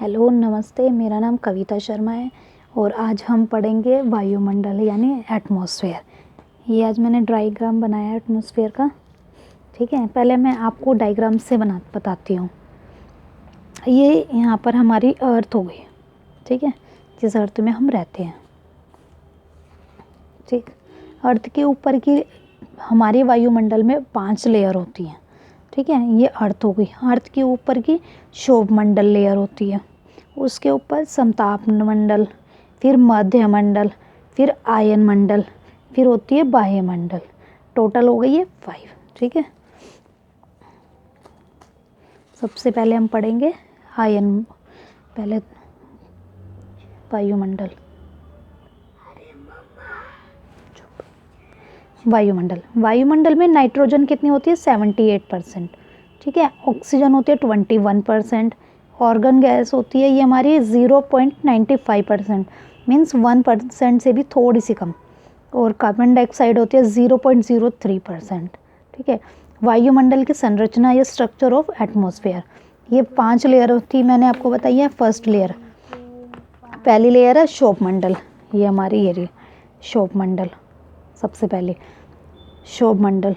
Hello नमस्ते, मेरा नाम कविता शर्मा है और आज हम पढ़ेंगे वायुमंडल यानी एटमॉस्फेयर। ये आज मैंने डायग्राम बनाया है एटमॉस्फेयर का। ठीक है, पहले मैं आपको डायग्राम से बताती हूँ। ये यहाँ पर हमारी अर्थ हो गई, ठीक है, जिस अर्थ में हम रहते हैं। ठीक, अर्थ के ऊपर की हमारे वायुमंडल में 5 लेयर होती हैं। ठीक है, ये अर्थ हो गई। अर्थ के ऊपर की क्षोभमंडल लेयर होती है, उसके ऊपर समताप मंडल, फिर मध्य मंडल, फिर आयन मंडल, फिर होती है बाह्य मंडल। टोटल हो गई है 5। ठीक है, सबसे पहले हम पढ़ेंगे आयन, पहले वायुमंडल। वायुमंडल में नाइट्रोजन कितनी होती है? 78%। ठीक है, ऑक्सीजन होती है 21%, ऑर्गन गैस होती है ये हमारी 0.95%, मीन्स 1% से भी थोड़ी सी कम, और कार्बन डाइऑक्साइड होती है 0.03%। ठीक है, वायुमंडल की संरचना या स्ट्रक्चर ऑफ एटमॉस्फेयर, ये 5 लेयर होती है, मैंने आपको बताई है। फर्स्ट लेयर, पहली लेयर है क्षोभमंडल, ये हमारी ये क्षोभमंडल। सबसे पहले क्षोभमंडल,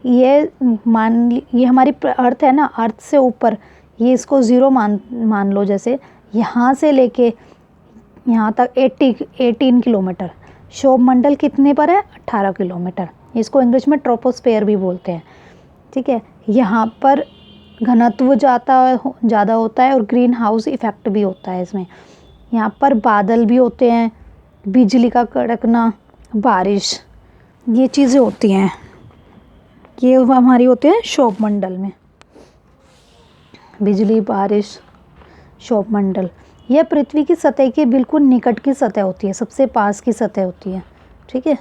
ये हमारी अर्थ है ना, अर्थ से ऊपर, ये इसको 0 मान लो। जैसे यहाँ से लेके यहाँ तक 18 किलोमीटर। क्षोभमंडल कितने पर है? 18 किलोमीटर। इसको इंग्लिश में ट्रोपोस्फेयर भी बोलते हैं। ठीक है, यहाँ पर घनत्व ज़्यादा होता है और ग्रीन हाउस इफेक्ट भी होता है इसमें। यहाँ पर बादल भी होते हैं, बिजली का कड़कना, बारिश, ये चीज़ें होती हैं। ये हमारी होती है क्षोभमंडल में, बिजली, बारिश, क्षोभमंडल। यह पृथ्वी की सतह के बिल्कुल निकट की सतह होती है, सबसे पास की सतह होती है। ठीक है,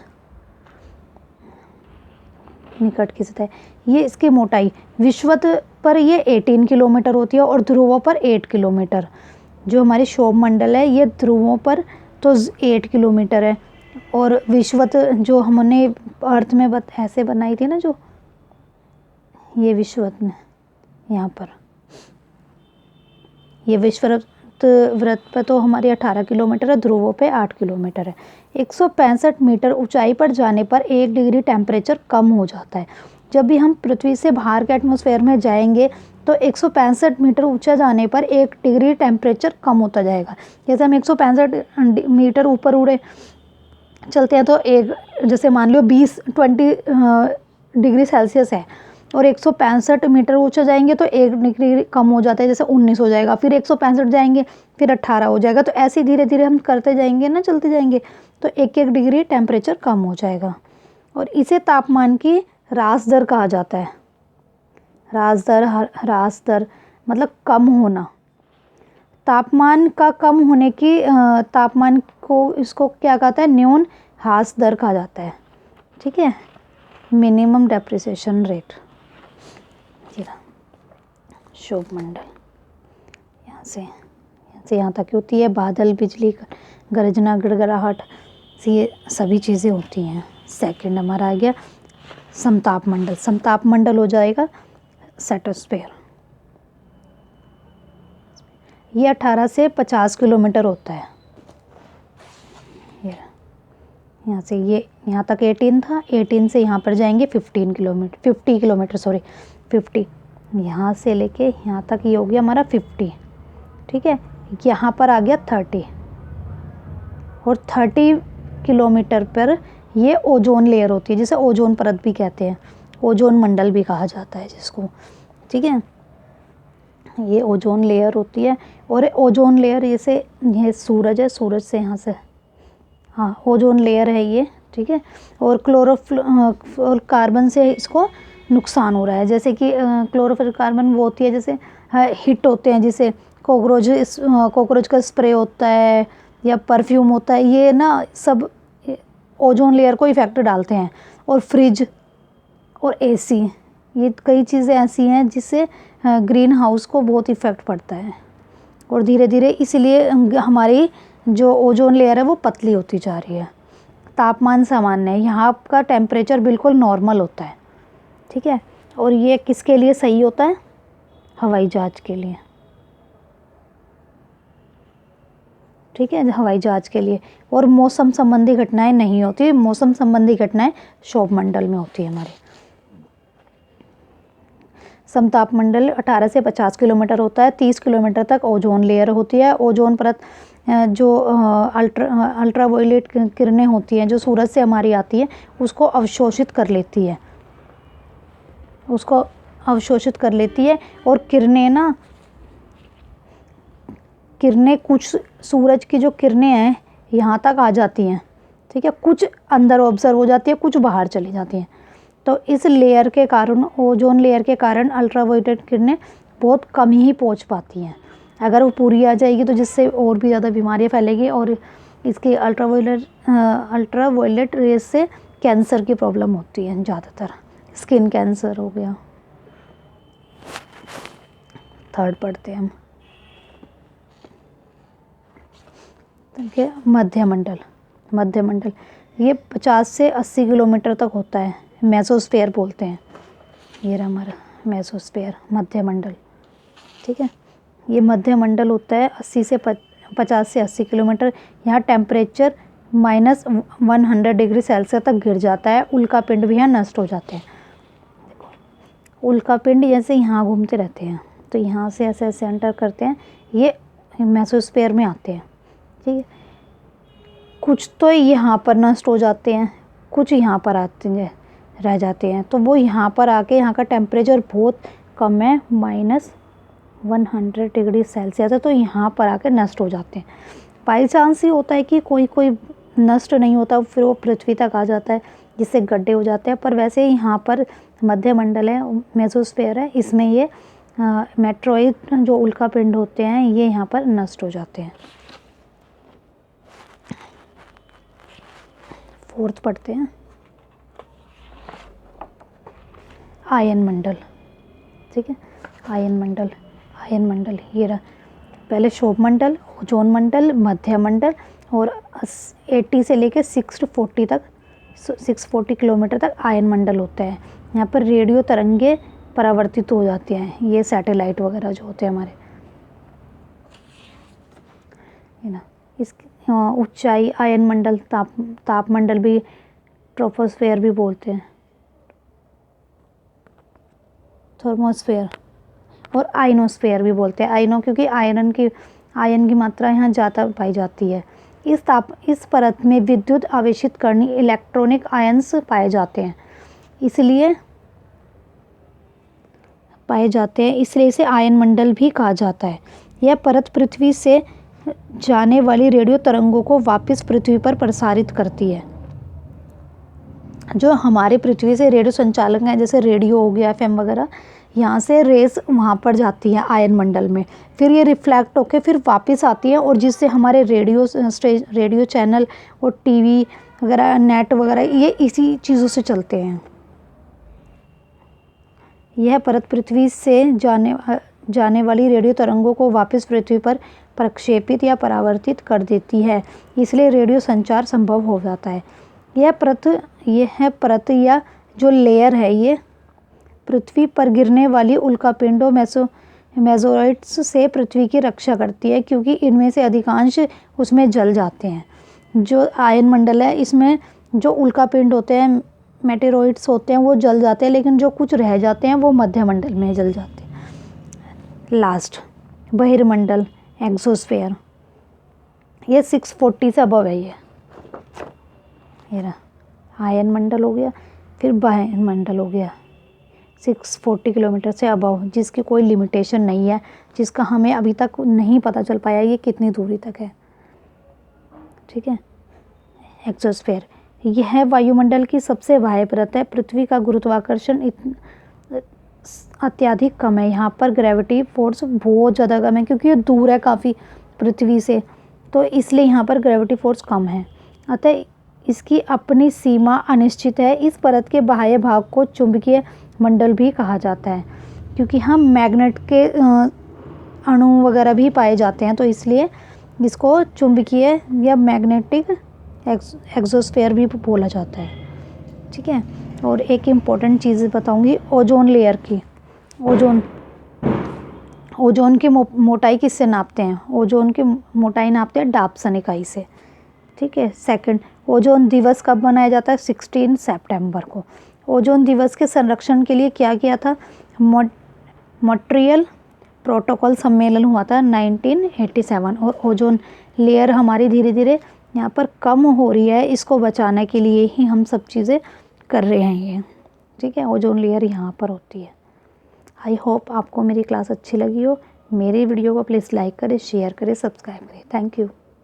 निकट की सतह। ये इसकी मोटाई विषुवत पर ये 18 किलोमीटर होती है और ध्रुवों पर 8 किलोमीटर। जो हमारी क्षोभमंडल है ये ध्रुवों पर तो 8 किलोमीटर है, और विषुवत जो हमने अर्थ में ऐसे बनाई थी ना, जो ये विषुवत में यहाँ पर ये विषुवत वृत्त पर तो हमारी 18 किलोमीटर है, ध्रुवों पे 8 किलोमीटर है। 165 मीटर ऊंचाई पर जाने पर 1 डिग्री टेम्परेचर कम हो जाता है। जब भी हम पृथ्वी से बाहर के एटमॉस्फेयर में जाएंगे तो 165 मीटर ऊंचा जाने पर 1 डिग्री टेम्परेचर कम होता जाएगा। जैसे हम 165 मीटर ऊपर उड़े चलते हैं तो एक, जैसे मान लो 20 डिग्री सेल्सियस है और 165 मीटर ऊंचा जाएंगे तो 1 डिग्री कम हो जाता है, जैसे 19 हो जाएगा। फिर 165 जाएंगे, फिर 18 हो जाएगा। तो ऐसे धीरे धीरे हम करते जाएंगे ना, चलते जाएंगे, तो 1-1 डिग्री टेम्परेचर कम हो जाएगा। और इसे तापमान की ह्रास दर कहा जाता है। ह्रास दर मतलब कम होना। तापमान का कम होने की तापमान को, इसको क्या कहता है? न्यून ह्रास दर कहा जाता है। ठीक है, मिनिमम डेप्रिसिएशन रेट। क्षोभमंडल यहाँ से यहाँ तक होती है। बादल, बिजली, गर्जना, गड़गड़ाहट, ये सभी चीज़ें होती हैं। सेकंड हमारा आ गया समताप मंडल। समताप मंडल हो जाएगा स्ट्रेटोस्फेयर। ये 18 से 50 किलोमीटर होता है। यहाँ से ये यहाँ तक 18 था, 18 से यहाँ पर जाएंगे 50 किलोमीटर। यहाँ से लेके यहाँ तक ये हो गया हमारा 50। ठीक है, यहाँ पर आ गया 30, और 30 किलोमीटर पर ये ओजोन लेयर होती है, जिसे ओजोन परत भी कहते हैं, ओजोन मंडल भी कहा जाता है जिसको। ठीक है, ये ओजोन लेयर होती है। और ओजोन लेयर जैसे ये सूरज है, सूरज से यहाँ से, हाँ, ओजोन लेयर है ये। ठीक है, और क्लोरोफ्लोर कार्बन से इसको नुकसान हो रहा है। जैसे कि क्लोरोफ्लोरोकार्बन वो होती है, जैसे हिट होते हैं, जिसे कॉकरोच का स्प्रे होता है या परफ्यूम होता है, ये ना सब ओजोन लेयर को इफेक्ट डालते हैं। और फ्रिज और एसी, ये कई चीज़ें ऐसी हैं जिससे ग्रीन हाउस को बहुत इफेक्ट पड़ता है, और धीरे धीरे इसलिए हमारी जो ओजोन लेयर है वो पतली होती जा रही है। तापमान सामान्य है, यहाँ का टेम्परेचर बिल्कुल नॉर्मल होता है। ठीक है, और ये किसके लिए सही होता है? हवाई जहाज के लिए। ठीक है, हवाई जहाज के लिए। और मौसम संबंधी घटनाएं नहीं होती, मौसम संबंधी घटनाएं क्षोभमंडल में होती है हमारे। समताप मंडल 18 से 50 किलोमीटर होता है। 30 किलोमीटर तक ओजोन लेयर होती है। ओजोन परत जो अल्ट्रावायलेट किरणें होती हैं जो सूरज से हमारी आती है उसको अवशोषित कर लेती है, उसको अवशोषित कर लेती है। और किरणें कुछ सूरज की जो किरणें हैं यहाँ तक आ जाती हैं, ठीक है, कुछ अंदर ऑब्जर्व हो जाती है, कुछ बाहर चली जाती हैं। तो इस लेयर के कारण, ओजोन लेयर के कारण अल्ट्रावायलेट किरणें बहुत कम ही पहुँच पाती हैं। अगर वो पूरी आ जाएगी तो जिससे और भी ज़्यादा बीमारियाँ फैलेगी। और इसकी अल्ट्रावायलेट रेज से कैंसर की प्रॉब्लम होती है ज़्यादातर, स्किन कैंसर हो गया। थर्ड पढ़ते हैं हम, ठीक है, मध्यमंडल। मध्यमंडल ये 50 से 80 किलोमीटर तक होता है, मेसोस्फीयर बोलते हैं। ये रहा हमारा मेसोस्फीयर, मध्यमंडल, ठीक है। ये मध्यमंडल होता है 50 से 80 किलोमीटर। यहाँ टेम्परेचर -100 डिग्री सेल्सियस तक गिर जाता है। उल्कापिंड भी यहाँ नष्ट हो जाते हैं। देखो उल्कापिंड जैसे यहाँ घूमते रहते हैं, तो यहाँ से ऐसे ऐसे एंटर करते हैं, ये मेसोस्फीयर में आते हैं, ठीक है। कुछ तो यहाँ पर नष्ट हो जाते हैं, कुछ यहाँ पर आते हैं, रह जाते हैं। तो वो यहाँ पर आके, यहाँ का टेम्परेचर बहुत कम है, -100 डिग्री सेल्सियस है, तो यहाँ पर आके नष्ट हो जाते हैं। बाई चांस ही होता है कि कोई नष्ट नहीं होता, फिर वो पृथ्वी तक आ जाता है जिससे गड्ढे हो जाते हैं। पर वैसे यहाँ पर मध्यमंडल है, मेसोस्फीयर है, इसमें ये मेट्रॉइड जो उल्कापिंड होते हैं ये यहाँ पर नष्ट हो जाते हैं। फोर्थ पढ़ते हैं, आयन मंडल, ठीक है। आयन मंडल ये रहा। पहले क्षोभमंडल, ओजोन मंडल, मध्यमंडल और 80 से लेकर 640 किलोमीटर तक आयन मंडल होता है। यहाँ पर रेडियो तरंगे परावर्तित हो जाती हैं, ये सैटेलाइट वगैरह जो होते हैं हमारे, है ना। इसकी ऊंचाई, आयन मंडल, तापमंडल भी, ट्रोपोस्फेयर भी बोलते हैं, थर्मोस्फेयर और आयनोस्फेयर भी बोलते हैं। आयनों क्योंकि आयरन की मात्रा यहाँ ज़्यादा पाई जाती है। इस परत में विद्युत आवेशित कणीय इलेक्ट्रॉनिक आयन्स पाए जाते हैं, इसलिए इसे आयन मंडल भी कहा जाता है। यह परत पृथ्वी से जाने वाली रेडियो तरंगों को वापस पृथ्वी पर प्रसारित करती है। जो हमारे पृथ्वी से रेडियो संचालक हैं, जैसे रेडियो हो गया, FM वगैरह, यहाँ से रेस वहाँ पर जाती है आयन मंडल में, फिर ये रिफ्लेक्ट होकर फिर वापस आती है, और जिससे हमारे रेडियो चैनल और TV वगैरह, नेट वगैरह, ये इसी चीज़ों से चलते हैं। यह परत पृथ्वी से जाने वाली रेडियो तरंगों को वापस पृथ्वी पर प्रक्षेपित या परावर्तित कर देती है, इसलिए रेडियो संचार संभव हो जाता है। यह परत या जो लेयर है, ये पृथ्वी पर गिरने वाली उल्कापिंडों मेजोराइट्स से पृथ्वी की रक्षा करती है, क्योंकि इनमें से अधिकांश उसमें जल जाते हैं। जो आयन मंडल है, इसमें जो उल्कापिंड होते हैं, मेटेरोइड्स होते हैं, वो जल जाते हैं, लेकिन जो कुछ रह जाते हैं वो मध्यमंडल में जल जाते हैं। लास्ट, बहिर्मंडल, एक्सोस्फेयर, ये 640 से अबव है। ये रहा आयन मंडल हो गया, फिर बहिर्मंडल हो गया 640 किलोमीटर से अबव, जिसकी कोई लिमिटेशन नहीं है, जिसका हमें अभी तक नहीं पता चल पाया ये कितनी दूरी तक है, ठीक है। एक्सोस्फेयर, यह वायुमंडल की सबसे बाह्य परत है। पृथ्वी का गुरुत्वाकर्षण अत्यधिक कम है, यहाँ पर ग्रेविटी फोर्स बहुत ज़्यादा कम है, क्योंकि ये दूर है काफ़ी पृथ्वी से, तो इसलिए यहाँ पर ग्रेविटी फोर्स कम है। अतः इसकी अपनी सीमा अनिश्चित है। इस परत के बाह्य भाग को चुंबकीय मंडल भी कहा जाता है, क्योंकि हम मैग्नेट के अणु वगैरह भी पाए जाते हैं, तो इसलिए इसको चुंबकीय या मैग्नेटिक एक्सोस्फेयर भी बोला जाता है, ठीक है। और एक इम्पॉर्टेंट चीज़ बताऊंगी ओजोन लेयर की। ओजोन की मोटाई किससे नापते हैं? ओजोन की मोटाई नापते हैं डाप्सन इकाई से, ठीक है। सेकंड, ओजोन दिवस कब मनाया जाता है? 16 सितंबर को। ओजोन दिवस के संरक्षण के लिए क्या किया था? मॉन्ट्रियल प्रोटोकॉल सम्मेलन हुआ था 1987। और ओजोन लेयर हमारी धीरे धीरे यहाँ पर कम हो रही है, इसको बचाने के लिए ही हम सब चीज़ें कर रहे हैं ये, ठीक है। ओजोन लेयर यहाँ पर होती है। आई होप आपको मेरी क्लास अच्छी लगी हो। मेरी वीडियो को प्लीज़ लाइक करें, शेयर करें, सब्सक्राइब करें। Thank you.